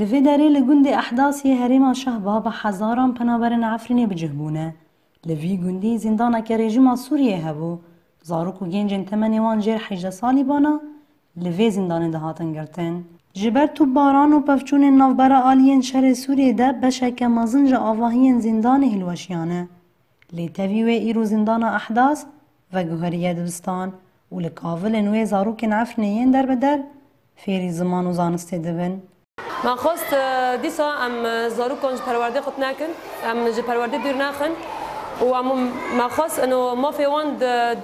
لفي داري لگوند احداثی هرما شهبا با هزاران پنابرن عفرینی بجهبونه. لفی گوندی زندانا که رژیم سوریه هبو. زاروک و گنجن تمنی وان جیر 18 سالی بانا لفی زندان دهاتن گرتن. جبر تو باران و پفچون نوبرا آلین شهر سوریه ده بشک مزنج آواهین زندان هلوشیانه. لیتوی و ایرو زندان احداث و گوهریه دبستان و لکاول نوی زاروک عفرینیین در بدر فیری زمان و زانسته دبن. ما خواست دیسا ام زاروکان پرورده خود نکن، ام ج پرورده دور نخن، و ام ما خواست انو ما فیوان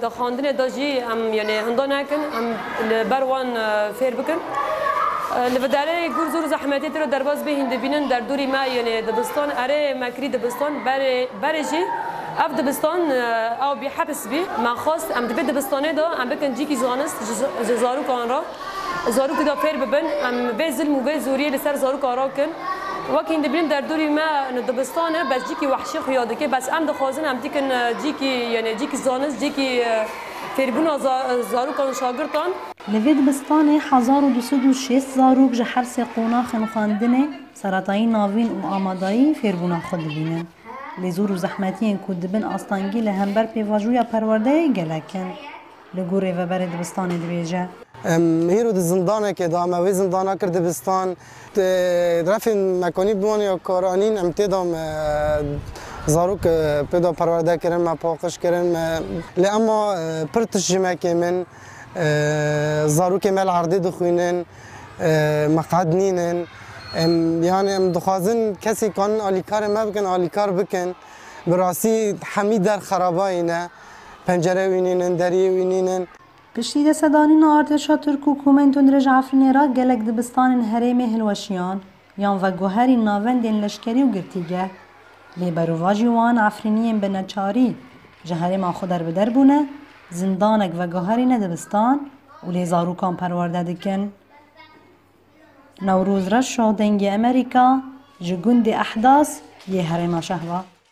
د خاندن داجی ام یعنی هندا نکن، ام بروان فیر بکن. لبداره گور زور زحمتی تر درباز به هند بینن در دوری ما یعنی دبستان اره مکری دبستان برجی اف دبستان او بی حبس بی ما خواست ام دبی دبستانه دا ام بکن جی کی زانست زاروکان را زاروک دا پیر ببن ام به ظلم و به زوریه لسر زاروک آرا کن وقتی دبلیم در دوری ما دبستانه بس جی کی وحشی خیاده که بس ام دخوازن ام دیکن جی کی یعنی جی کی زانست جی کی فیربونا زاروکان شاگردان لوی دبستان 1206 زاروک جه حرس قوناخ خواندنه سرطایی ناوین و آمادایی فیربونا خود بینن. لزور و زحمتین کود دبن آستانگی لهمبر پیواجویا پرورده گلکن. لگوره و بر دبستان دویجه. هیرو د زندانه که دا موی زندانه کرد دبستان رفین مکانی بوان یا کارانین امتدام زاروک پیدا پرورده کردن ما پاکش کردن لی اما پرتش جمعه که من زاروک مل عرضی دخوینن مقعد نینن یعنی ام دخوازن کسی کان آلیکار ما بکن آلیکار بکن براسی حمید در خرابایی نه پنجره وینینن دری وینینن پشتی دست دانین ارتشا ترک و کومنتون رج عفرینی را گلک دبستان هرم هلوشیان یان و گوهری ناوندین لشکری و گرتیگه لی برواجی وان عفرینیم به نچاری جهری ما خود در بدر بونه زندانک و گوهری ندبستان و لی زاروکان پرورده دکن. نوروز رشا دنگ امریکا جگوند احداث یه هرم شهوه